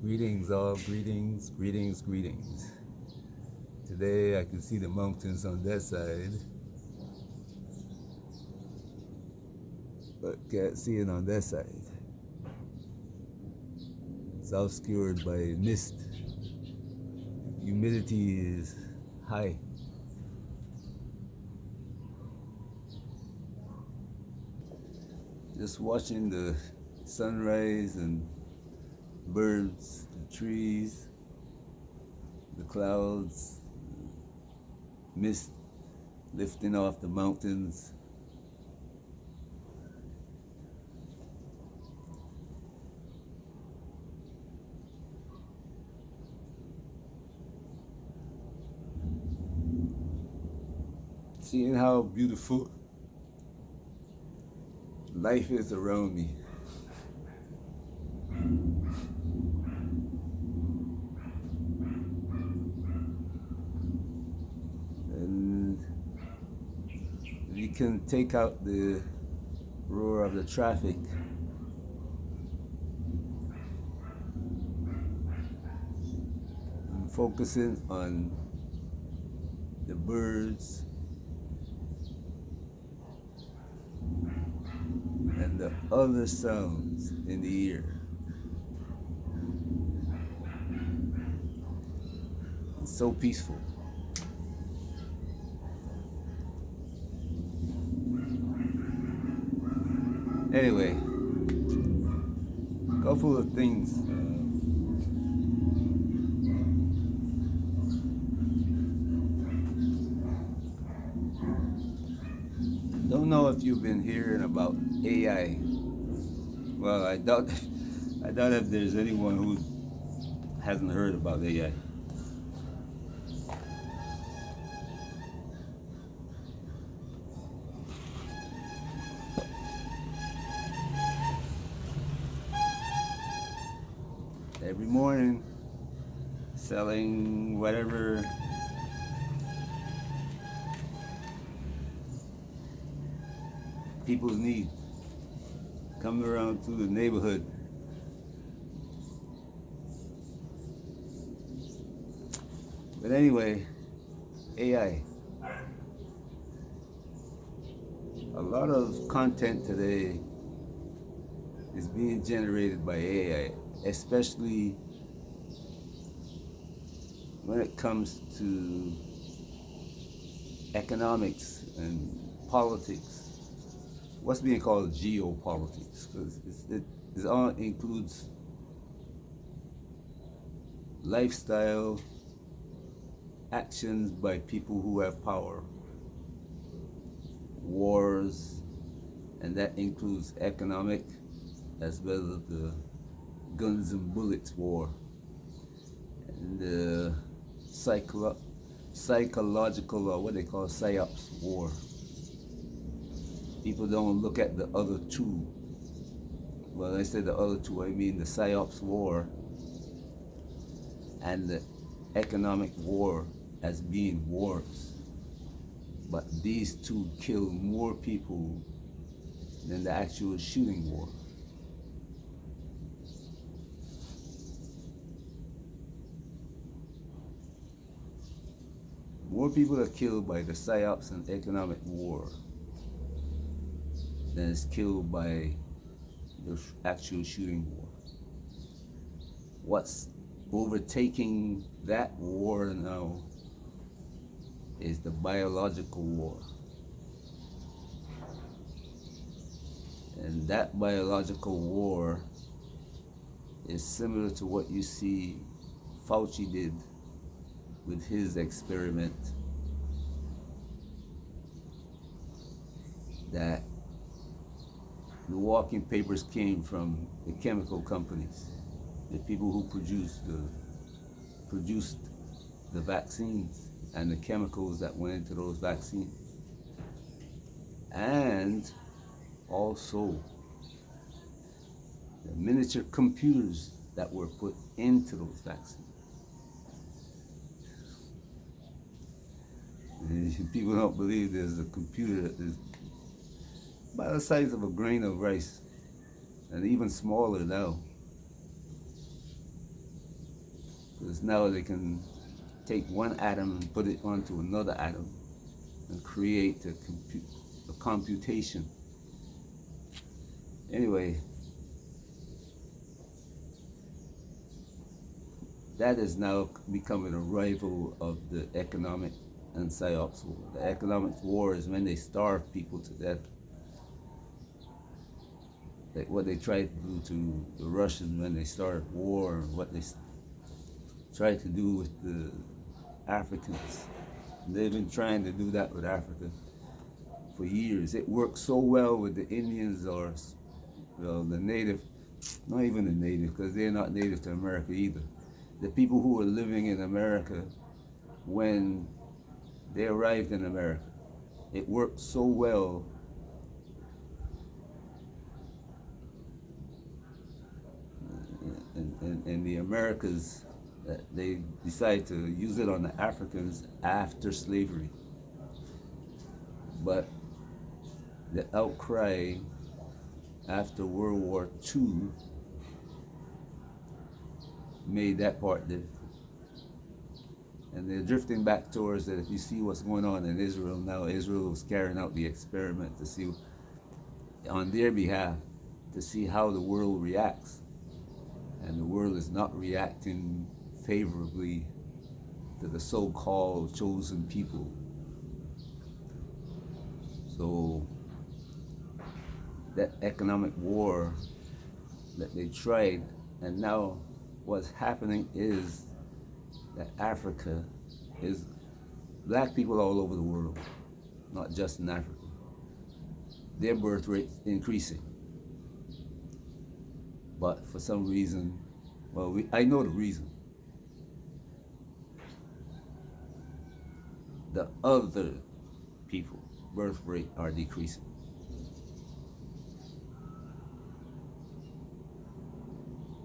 Greetings all, greetings, greetings, greetings. Today I can see the mountains on that side, but can't see it on that side. It's obscured by mist. Humidity is high. Just watching the sunrise and birds, the trees, the clouds, mist lifting off the mountains. Seeing how beautiful life is around me. And you can take out the roar of the traffic and focusing on the birds and the other sounds in the ear. It's so peaceful. Anyway, a couple of things. Don't know if you've been hearing about AI. Well, I doubt if there's anyone who hasn't heard about AI. Every morning, selling whatever people need, coming around to the neighborhood. But anyway, AI. A lot of content today is being generated by AI, especially when it comes to economics and politics. What's being called geopolitics, because it all includes lifestyle actions by people who have power, wars, and that includes economic as well as the guns and bullets war, and the psychological, or what they call psyops war. People don't look at the other two. Well, I say the other two, I mean the psyops war and the economic war as being wars. But these two kill more people than the actual shooting war. More people are killed by the psyops and economic war than is killed by the actual shooting war. What's overtaking that war now is the biological war. And that biological war is similar to what you see Fauci did with his experiment, that the walking papers came from the chemical companies, the people who produced the vaccines and the chemicals that went into those vaccines, and also the miniature computers that were put into those vaccines. And people don't believe there's a computer that is about the size of a grain of rice, and even smaller now. Because now they can take one atom and put it onto another atom and create a computation. Anyway, that is now becoming a rival of the economic and psyops war. The economic war is when they starve people to death. Like what they tried to do to the Russians when they started war, and what they tried to do with the Africans. They've been trying to do that with Africa for years. It worked so well with the Indians, or the native, not even the native, because they're not native to America either. The people who were living in America when they arrived in America. It worked so well in the Americas that they decided to use it on the Africans after slavery. But the outcry after World War II made that part difficult. And they're drifting back towards that. If you see what's going on in Israel now, Israel is carrying out the experiment to see, on their behalf, to see how the world reacts. And the world is not reacting favorably to the so-called chosen people. So that economic war that they tried, and now what's happening is that Africa is black people all over the world, not just in Africa. Their birth rate's increasing. But for some reason, I know the reason. The other people, birth rate are decreasing.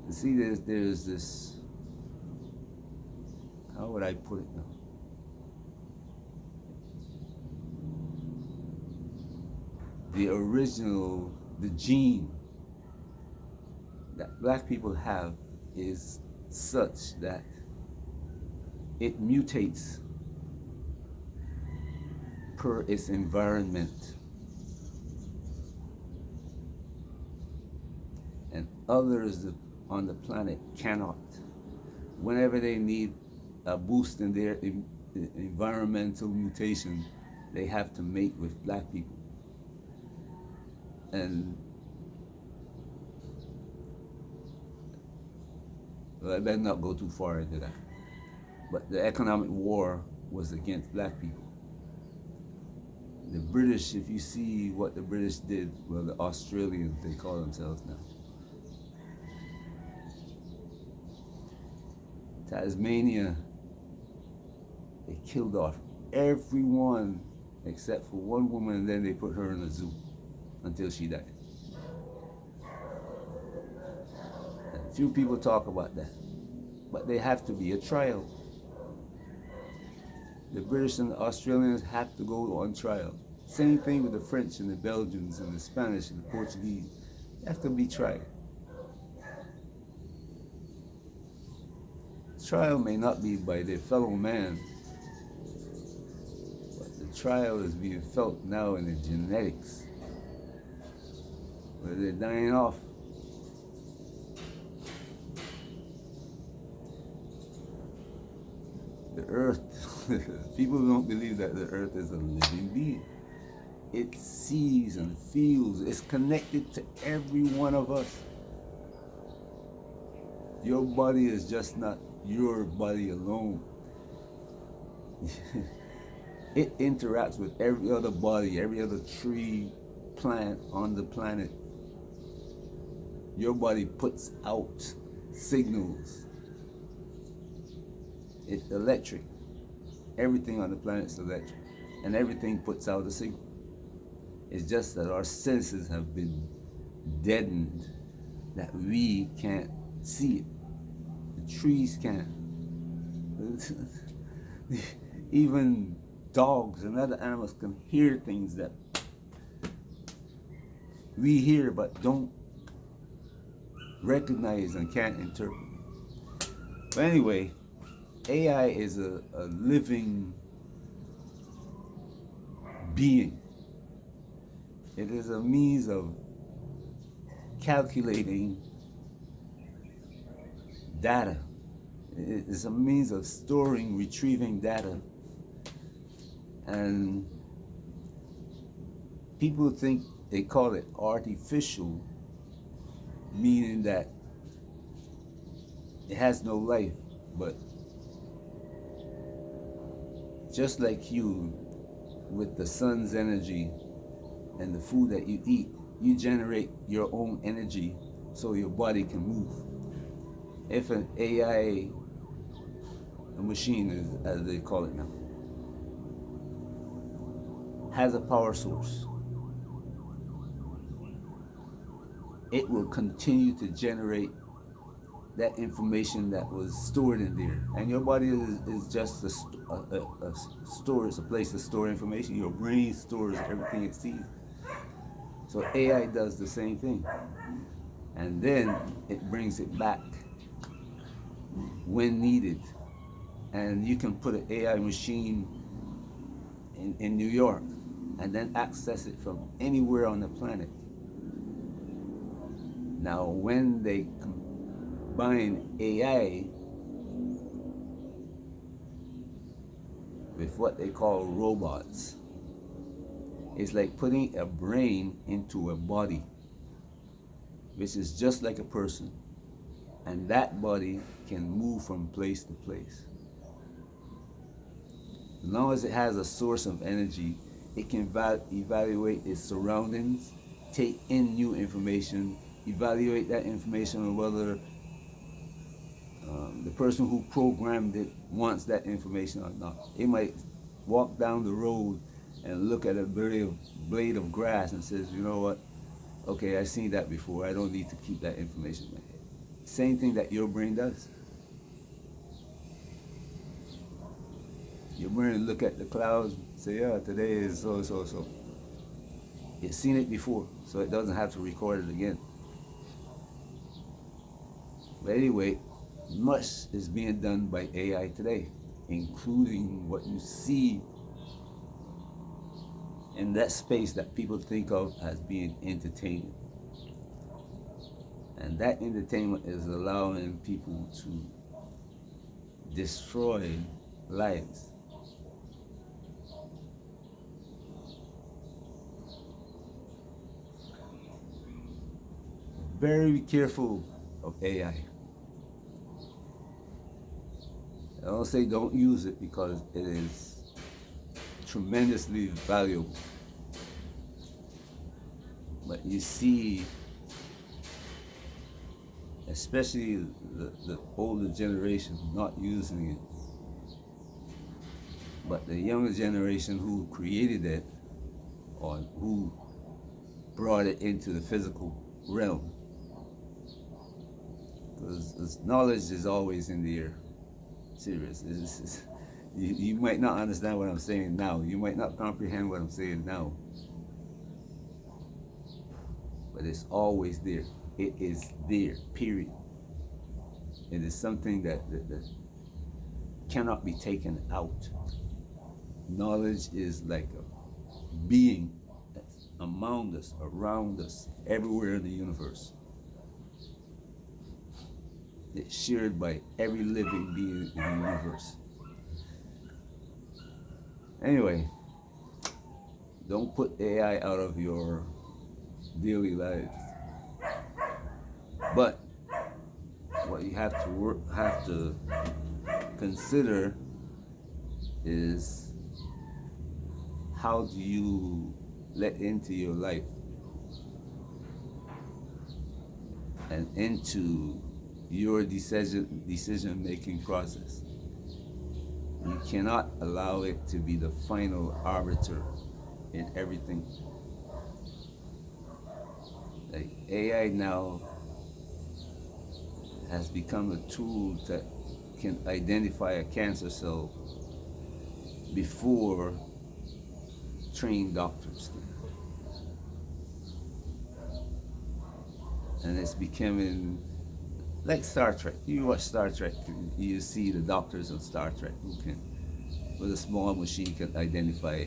You see, there's this, how would I put it now? The gene that black people have is such that it mutates per its environment. And others on the planet cannot. Whenever they need a boost in their environmental mutation, they have to mate with black people. And I better not go too far into that. But the economic war was against black people. The British, if you see what the British did, well, the Australians, they call themselves now. Tasmania, they killed off everyone except for one woman, and then they put her in a zoo until she died. And few people talk about that, but they have to be a trial. The British and the Australians have to go on trial. Same thing with the French and the Belgians and the Spanish and the Portuguese. They have to be tried. Trial may not be by their fellow man, but the trial is being felt now in the genetics, where they're dying off. The earth, people don't believe that the earth is a living being. It sees and feels, it's connected to every one of us. Your body is just not your body alone. It interacts with every other body, every other tree, plant on the planet. Your body puts out signals. It's electric. Everything on the planet is electric, and everything puts out a signal. It's just that our senses have been deadened, that we can't see it. The trees can't. Even dogs and other animals can hear things that we hear but don't recognize and can't interpret. But anyway, AI is a living being. It is a means of calculating data. It is a means of storing, retrieving data. And people think they call it artificial, meaning that it has no life. But just like you, with the sun's energy and the food that you eat, you generate your own energy so your body can move. If an AI, a machine as they call it now, has a power source, it will continue to generate that information that was stored in there. And your body is just a storage, a place to store information. Your brain stores everything it sees. So AI does the same thing. And then it brings it back when needed. And you can put an AI machine in New York and then access it from anywhere on the planet. Now, when they combine AI with what they call robots, it's like putting a brain into a body, which is just like a person, and that body can move from place to place. As long as it has a source of energy, it can evaluate its surroundings, take in new information, evaluate that information on whether the person who programmed it wants that information or not. It might walk down the road and look at a blade of grass and says, you know what, okay, I've seen that before, I don't need to keep that information in my head. Same thing that your brain does. Your brain look at the clouds, say, yeah, today is so. It's seen it before, so it doesn't have to record it again. But anyway, much is being done by AI today, including what you see in that space that people think of as being entertainment. And that entertainment is allowing people to destroy lives. Very careful of AI. I don't say don't use it because it is tremendously valuable. But you see, especially the older generation not using it, but the younger generation who created it or who brought it into the physical realm. Because knowledge is always in the air. Serious. You might not understand what I'm saying now. You might not comprehend what I'm saying now. But it's always there. It is there, period. It is something that cannot be taken out. Knowledge is like a being that's among us, around us, everywhere in the universe. It's shared by every living being in the universe. Anyway, don't put AI out of your daily lives. But what you have to consider is how do you let into your life and into your decision-making process. You cannot allow it to be the final arbiter in everything. Like AI now has become a tool that can identify a cancer cell before trained doctors can. And it's becoming like Star Trek. You watch Star Trek, you see the doctors on Star Trek who can, with a small machine, can identify,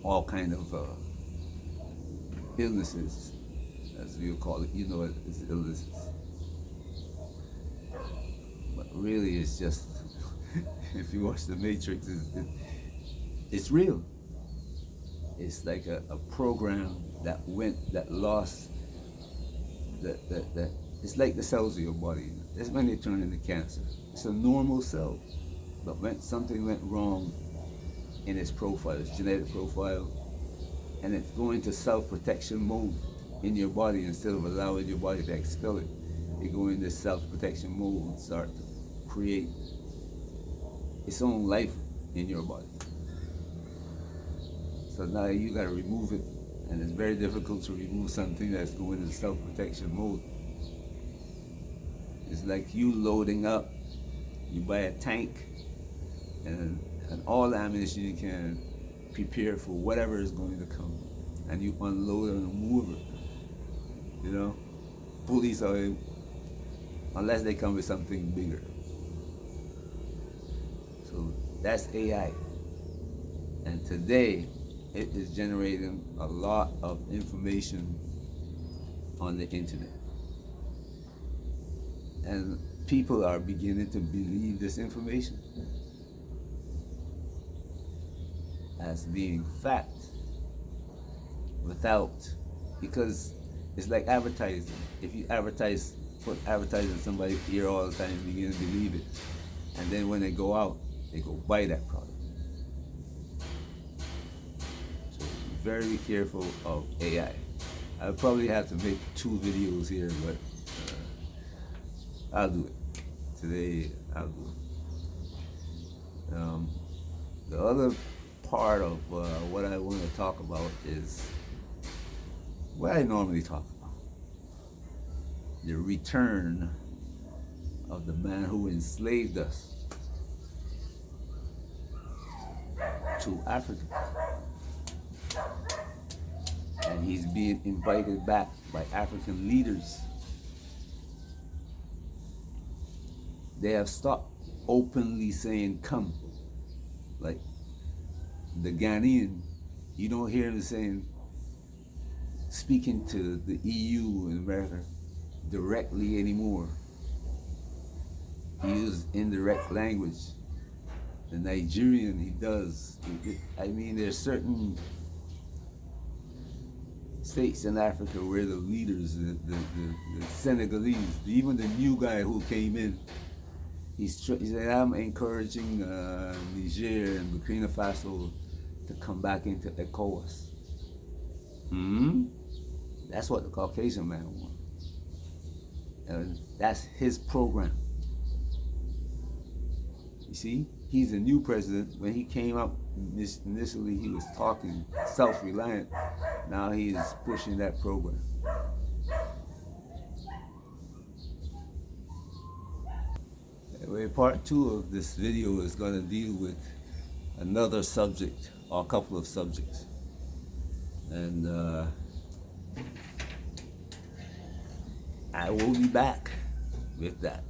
all kind of illnesses, as we call it. It's illnesses. But really, it's just, if you watch The Matrix, it's real. It's like a program that lost, that it's like the cells of your body. That's when they turn into cancer. It's a normal cell, but when something went wrong in its profile, its genetic profile, and it's going to self-protection mode in your body instead of allowing your body to expel it. It go into self-protection mode and start to create its own life in your body. So now you got to remove it, and it's very difficult to remove something that's going into self-protection mode. It's like you loading up. You buy a tank and all the ammunition you can prepare for whatever is going to come, and you unload it and move it. Police are, unless they come with something bigger. So that's AI, and today it is generating a lot of information on the internet, and people are beginning to believe this information as being fact, because it's like advertising. If you put advertising in somebody's ear all the time, you begin to believe it, and then when they go out, they go buy that product. So be very careful of AI. I'll probably have to make 2 videos here, but I'll do it. Today, I'll do it. The other part of what I want to talk about is what I normally talk about. The return of the man who enslaved us to Africa. And he's being invited back by African leaders. They have stopped openly saying, come. Like the Ghanaian, you don't hear him speaking to the EU and America directly anymore. He uses indirect language. The Nigerian, he does. There's certain states in Africa where the leaders, the Senegalese, even the new guy who came in, he said, I'm encouraging Niger and Burkina Faso to come back into ECOWAS. That's what the Caucasian man wants. And that's his program. You see, he's a new president. When he came up, initially he was talking self-reliant. Now he is pushing that program. Anyway, part 2 of this video is going to deal with another subject, or a couple of subjects. And I will be back with that.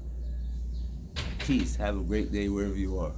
Peace. Have a great day wherever you are.